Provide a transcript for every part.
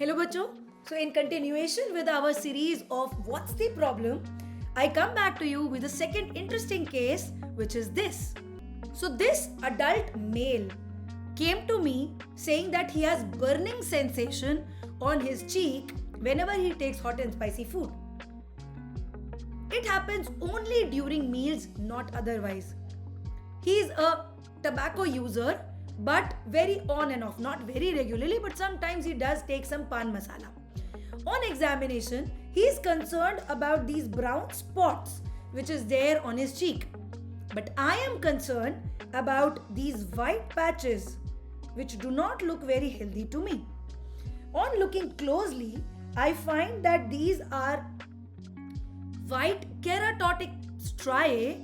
Hello bachcho. So in continuation with our series of What's the Problem, I come back to you with a second interesting case, which is this. So this adult male came to me saying that he has burning sensation on his cheek whenever he takes hot and spicy food. It happens only during meals, not otherwise. He is a tobacco user, but very on and off, not very regularly, but sometimes he does take some pan masala. On examination, he is concerned about these brown spots which is there on his cheek. But I am concerned about these white patches which do not look very healthy to me. On looking closely, I find that these are white keratotic striae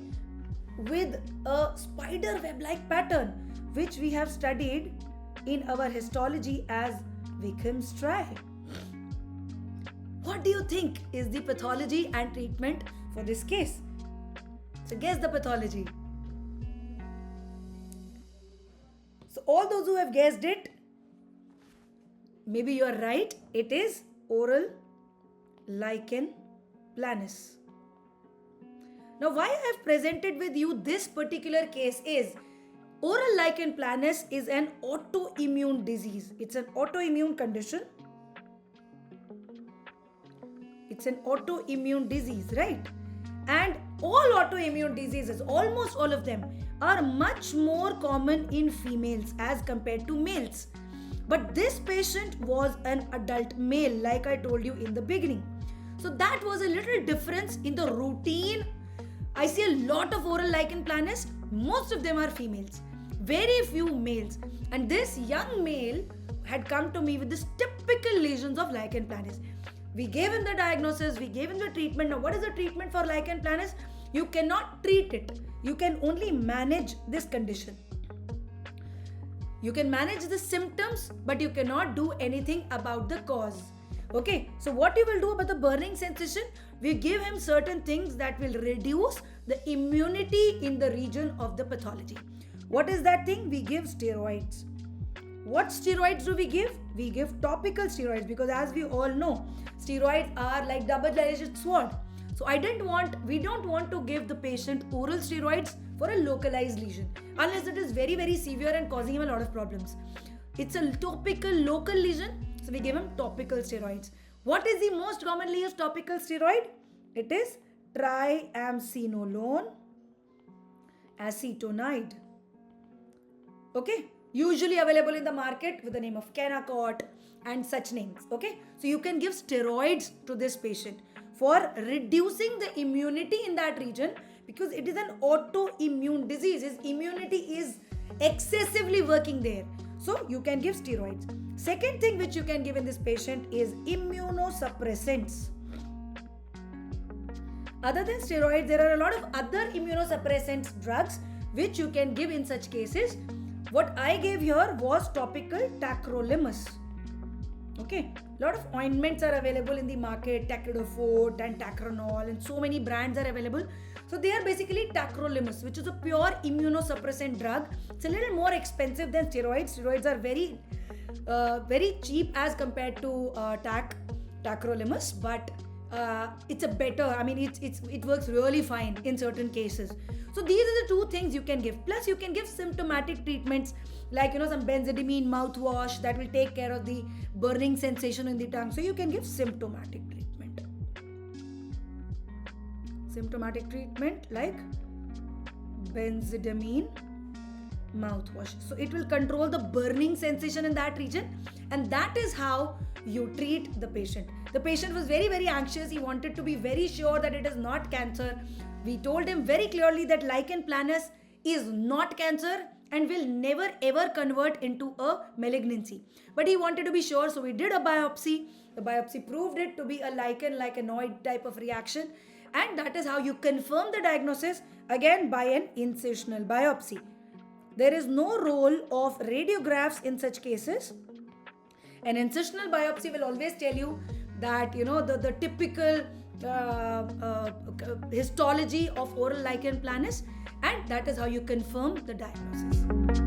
with a spider web-like pattern, which we have studied in our histology as Wickham striae. What do you think is the pathology and treatment for this case? So guess the pathology. So all those who have guessed it, maybe you are right. It is oral lichen planus. Now why I have presented with you this particular case is oral lichen planus is an autoimmune disease. It's an autoimmune condition. It's an autoimmune disease, right? And all autoimmune diseases, almost all of them, are much more common in females as compared to males. But this patient was an adult male, like I told you in the beginning. So that was a little difference in the routine. I see a lot of oral lichen planus. Most of them are females. Very few males. And this young male had come to me with this typical lesions of lichen planus. We gave him the diagnosis, we gave him the treatment. Now, what is the treatment for lichen planus? You cannot treat it. You can only manage this condition. You can manage the symptoms, but you cannot do anything about the cause. Okay, so what you will do about the burning sensation? We give him certain things that will reduce the immunity in the region of the pathology. What is that thing? We give steroids. What steroids do we give? We give topical steroids because as we all know, steroids are like double-edged sword. So we don't want to give the patient oral steroids for a localized lesion unless it is very, very severe and causing him a lot of problems. It's a topical local lesion, so we give him topical steroids. What is the most commonly used topical steroid? It is triamcinolone acetonide. Okay, usually available in the market with the name of Kenacort and such names. Okay, so you can give steroids to this patient for reducing the immunity in that region because it is an autoimmune disease. His immunity is excessively working there. So you can give steroids. Second thing which you can give in this patient is immunosuppressants. Other than steroids, there are a lot of other immunosuppressants drugs which you can give in such cases. What I gave here was topical tacrolimus. Okay, a lot of ointments are available in the market, Tacrodofort and Tacronol, and so many brands are available. So they are basically tacrolimus, which is a pure immunosuppressant drug. It's a little more expensive than steroids. Steroids are very cheap as compared to tacrolimus, but it's a better. I mean, it works really fine in certain cases. So these are the two things you can give. Plus, you can give symptomatic treatments like some benzidamine mouthwash that will take care of the burning sensation in the tongue. So you can give symptomatic treatment. Symptomatic treatment like benzidamine mouthwash. So it will control the burning sensation in that region, and that is how you treat the patient. The patient was very, very anxious. He wanted to be very sure that it is not cancer. We told him very clearly that lichen planus is not cancer and will never ever convert into a malignancy. But he wanted to be sure, so we did a biopsy. The biopsy proved it to be a lichenoid type of reaction, and that is how you confirm the diagnosis, again by an incisional biopsy. There is no role of radiographs in such cases. An incisional biopsy will always tell you that the typical histology of oral lichen planus, and that is how you confirm the diagnosis.